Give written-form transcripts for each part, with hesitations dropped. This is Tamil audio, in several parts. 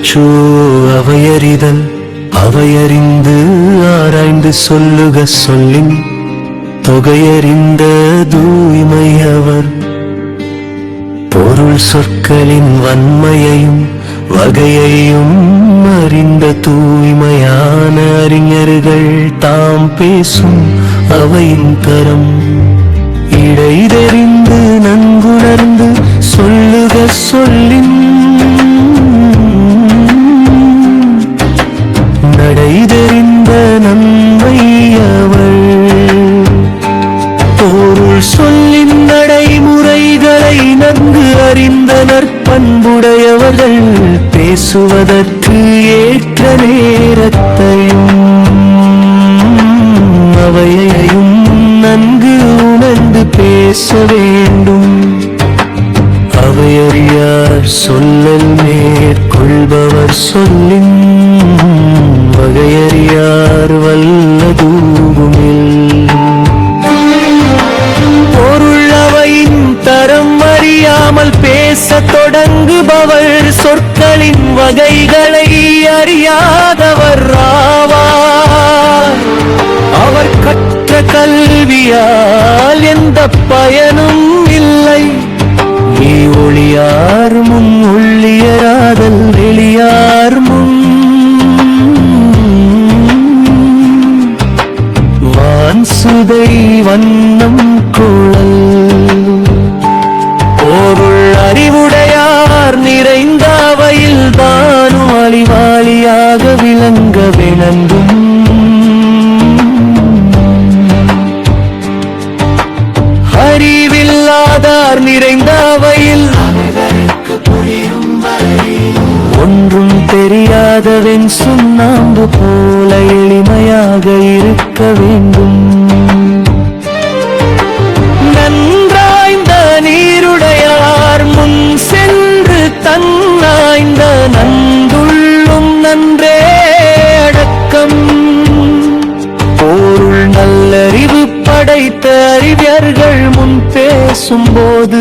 அச்சோ அவையறிதல் அவையறிந்து ஆராய்ந்து சொல்லுக சொல்லின் தொகையறிந்த தூய்மை அவர். பொருள் சொற்களின் வன்மையையும் வகையையும் அறிந்த தூய்மையான அறிஞர்கள் தாம் பேசும் அவையின் தரம். இடை தெரிந்து நன்குணர்ந்து சொல்லுக சொல்லின் நடை தெரிந்த நன்மை அவள். பொருள் சொல்லின் நடைமுறைகளை நன்கு அறிந்த நற்பண்புடையவர்கள் பேசுவதற்கு ஏற்ற நேரத்தையும் அவையையும் நன்கு உணர்ந்து பேச வேண்டும். அவையறியார் சொல்லல் மேற்கொள்பவர் சொல்லின் வகையறியார் வல்லதூகுமில். பொருள் அவையின் தரம் அறியாமல் பேச தொடங்குபவர் சொற்களின் வகைகளை அறியாதவர் ஆவார். அவர் கற்ற கல்வியால் எந்த பயனும் இல்லை. நீ ஒளியார் முன் ஒள்ளியராதல் வெளியார் முன். வான்சுதை வண்ணம் குழல். பொருள் அறிவுடையார் நிறைந்த அவையில் தானும் அழிவாளியாக விளங்க விளங்கும். அறிவில்லாதார் நிறைந்த அவையில் ஒன்றும் தெரியாதவன் சுண்ணாம்பு போல எளிமையாக இருக்க வேண்டும். நன்றாய்ந்த நீருடையார் முன் சென்று தன்னாய்ந்த நன்றுள்ளும் நன்றே அடக்கம். பொருள் நல்லறிவு படைத்த அறிஞர்கள் முன் பேசும்போது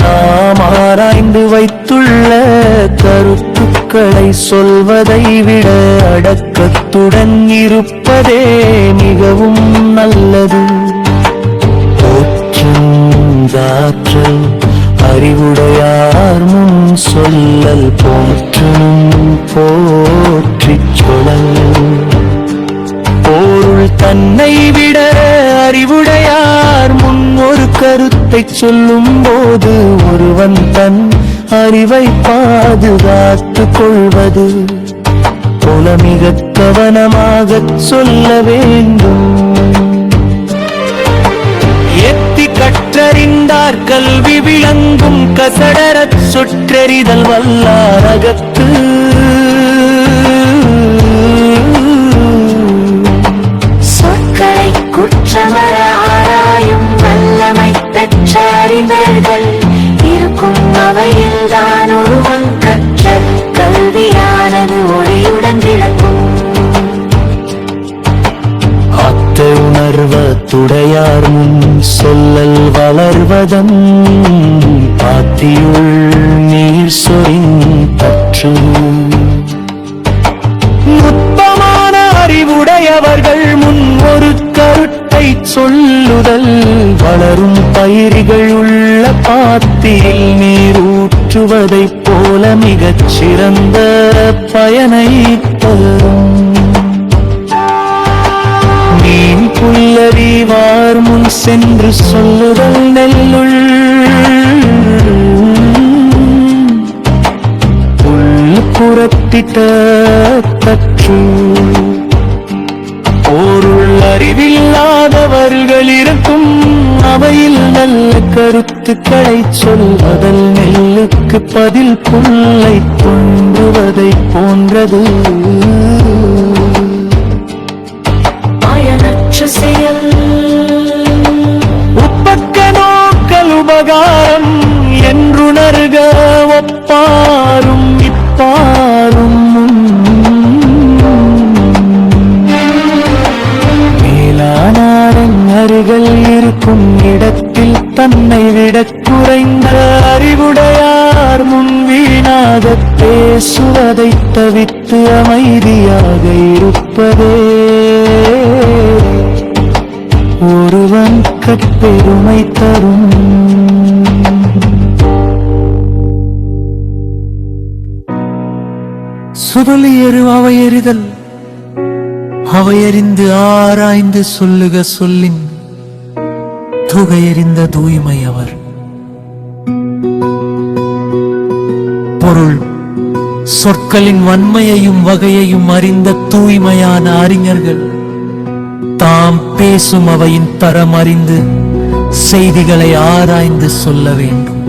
நாம் ஆராய்ந்து வைத்துள்ள கருத்துக்களை சொல்வதை விட அடக்கத்துடன் இருப்பதே மிகவும் நல்லது. போற்றுந்தாற்றல் அறிவுடையார் முன் சொல்லல் போற்றும் போற்றிச் சொலல். பொருள் தன்னை விட அறிவுடையார் முன் ஒரு கருத்தை சொல்லும் போது ஒருவன் தன் அறிவை பாதுகாத்துக் கொள்வது போல மிக கவனமாகச் சொல்ல வேண்டும். எத்தி கற்றறிந்தார் கல்வி விளங்கும் கசடரச் சுற்றறிதல் வல்லாரகத்து. குற்றமர ஆராயும் வல்லமை பெற்ற அறிஞர்கள் இருக்கும் அவையில் தான் ஒருவன் கற்ற கல்வியானது ஒளியுடன் விளங்கும். அத்த உணர்வத்துடையார் முன் சொல்லல் வளர்வதன் பாத்தியுள் நீர் சொரின் பற்று. நுட்பமான அறிவுடையவர்கள் முன் ஒரு கருத்தை சொல்லுதல் வளரும் பயிர்கள் உள்ள பாத்தியில் நீர் ஊற்றுவதைப் போல மிகச் சிறந்த பயனை தரும். மீன் புல்லறிவார் முன் சென்று சொல்லுதல் நெல்லுள் புல் புறத்திட்ட பற்று. பொருள் அறிவில்லாதவர்கள் இருக்கும் அவையில் நல்ல கருத்துக்களை சொல்வதல் நெல்லுக்கு பதில் புல்லை தோன்றுவதை போன்றது. பயனற்ற செயல் உப்பக்க நோக்கல் உபகாரம் என்றுணர்க ஒப்பாரும் இப்பாரும். மேலானாரங்கள் இருக்கும் இடத்தில் தன்னை விட குறைந்த அறிவுடையார் முன் வீணாக பேச பேசுவதை தவிர்த்து அமைதியாக இருப்பதே ஒருவன் கற்பெருமை தரும். சுருளியரு அவையறிதல் அவையறிந்து ஆராய்ந்து சொல்லுக சொல்லின் துகையறிந்த தூய்மை அவர். பொருள் சொற்களின் வன்மையையும் வகையையும் அறிந்த தூய்மையான அறிஞர்கள் தாம் பேசும் அவையின் தரம் அறிந்து செய்திகளை ஆராய்ந்து சொல்ல வேண்டும்.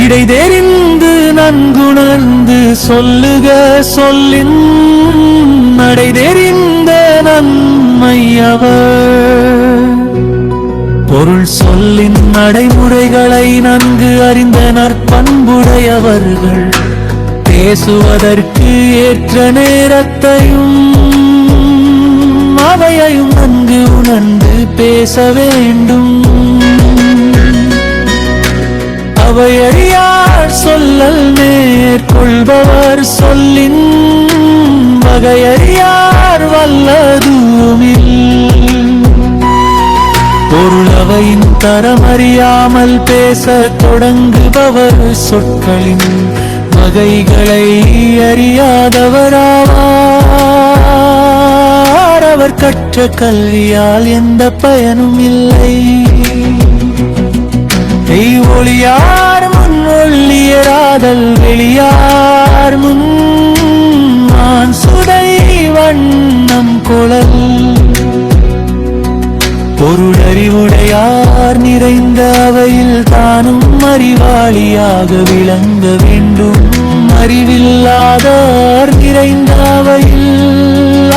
இடை தெரிந்து நன்குணர்ந்து சொல்லுக சொல்லின் நடை தெரிந்த நன்மை அவர். பொருள் சொல்லின் நடைமுறைகளை நன்கு அறிந்த நற்பண்புடையவர்கள் பேசுவதற்கு ஏற்ற நேரத்தையும் அவையையும் நன்கு உணர்ந்து பேச வேண்டும். அவையறியார் சொல்லல் மேற்கொள்பவர் சொல்லின் வகையறியார் வல்லதுமில். பொருளவையின் தரமறியாமல் பேச தொடங்குபவர் சொற்களின் வகைகளை அறியாதவராவார். அவர் கற்ற கல்வியால் எந்த பயனும் இல்லை. ஒளியார் முன் ஒள்ளியராதல் வெளியார் முன் நான் சுதை வண்ணம் குழல். பொருளறிவுடையார் நிறைந்த அவையில் தானும் அறிவாளியாக விளங்க வேண்டும். அறிவில்லாதார் நிறைந்த அவையில்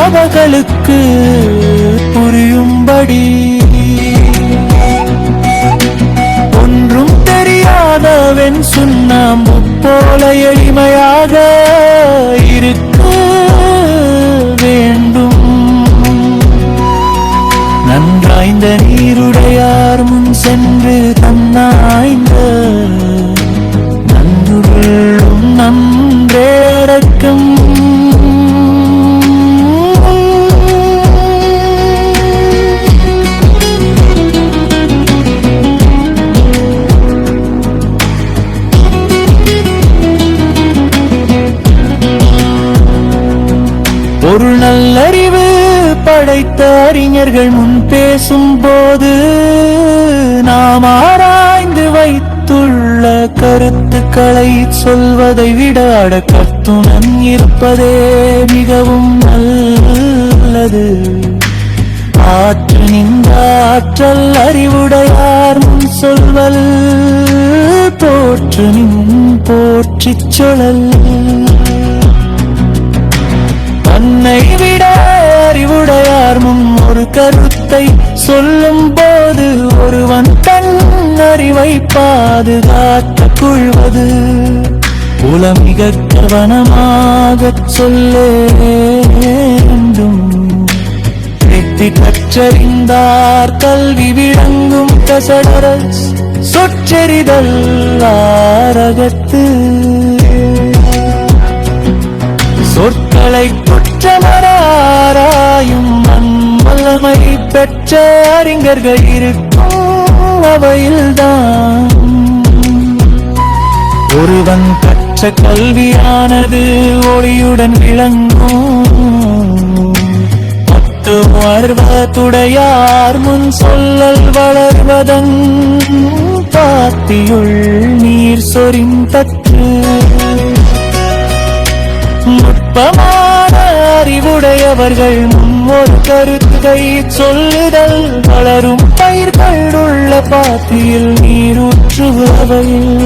அவர்களுக்கு புரியும்படி ஒன்றும் தெரியாதவன் சுண்ணாம்பு போல எளிமையாக இருக்க வேண்டும். நன்றாய்ந்த நீருடையார் முன் சென்று தன்னாய்ந்த நன்றுள்ளும் நன்றேடக்கம். பொருள் நல்லறிவு படைத்த அறிஞர்கள் முன் பேசும் போது நாம் ஆராய்ந்து வைத்துள்ள கருத்துக்களை சொல்வதை விட அடக்கத்துடன் இருப்பதே மிகவும் நல்லது. ஆற்று நின்ற ஆற்றல் அறிவுடையார் முன் சொல்வல் போற்று நின் போற்றிச் சொலல். தன்னை விட அறிவுடையார் முன் ஒரு கருத்தை சொல்லும் போது ஒருவன் தன் அறிவை பாதுகாத்துக் கொள்வது புலமிக கவனமாகச் சொல்ல வேண்டும். வெற்றி கற்றறிந்தார் கல்வி விளங்கும் கசடர சொற்றெறிதல் ஆரகத்து. சொற்களை குற்றமராயும் வல்லமை பெற்ற அறிஞர்கள் இருக்கும் அவையில்தான் ஒருவன் கற்ற கல்வியானது ஒளியுடன் விளங்கும். மத்துவத்துடையார் முன் சொல்லல் வளர்வதன் பாத்தியுள் நீர் சொரிந்தற்று. நுட்பமான அறிவுடையவர்கள் முன் ஒரு கருத்தை சொல்லுதல் வளரும் பயிர்கள் உள்ள பாத்தியில் நீரூற்றுவவையில்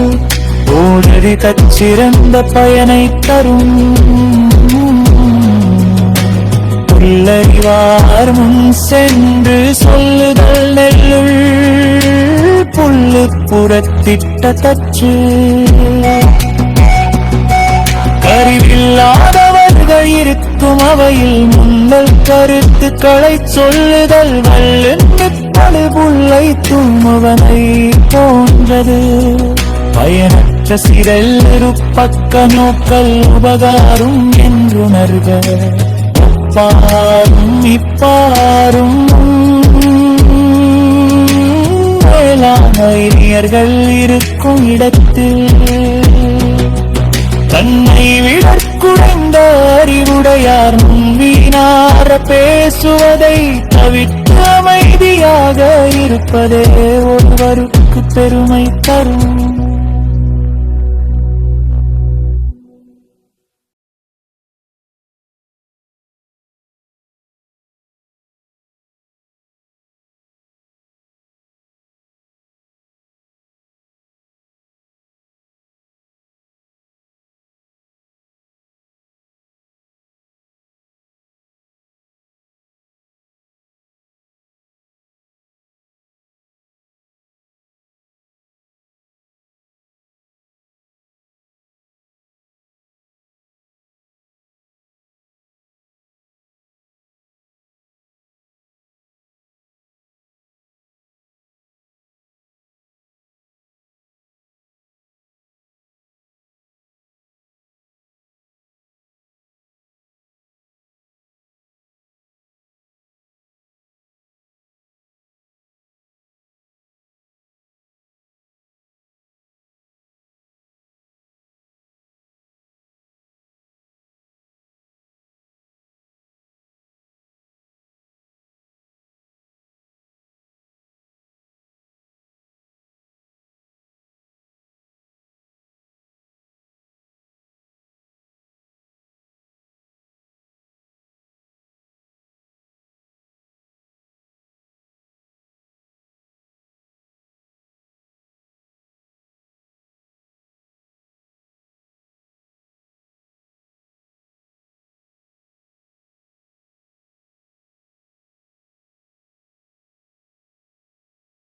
ஓடடி தச்சிறந்த பயனை தரும். புல்லறிவார் முன் சென்று சொல்லுதல் நெல்லுள் புல்லு புறத்திட்ட தச்சு. அறிவில்லாதவர்கள் இருக்கும் அவையில் முன்னல் கருத்துக்களை சொல்லுதல் வல்லென்று புல்லை தூமுவனை போன்றது. பயனற்ற சிறல் பக்க நோக்கல் உபகாரும் என்றுணர்க. பாரும் இப்பாரும் மேலானயர்கள் இருக்கும் இடத்தில் தன்னை விடற்குறைந்த அறிவுடையார் முன்வீனார பேசுவதை தவிர்த்து அமைதியாக இருப்பதே ஒருவருக்கு பெருமை தரும்.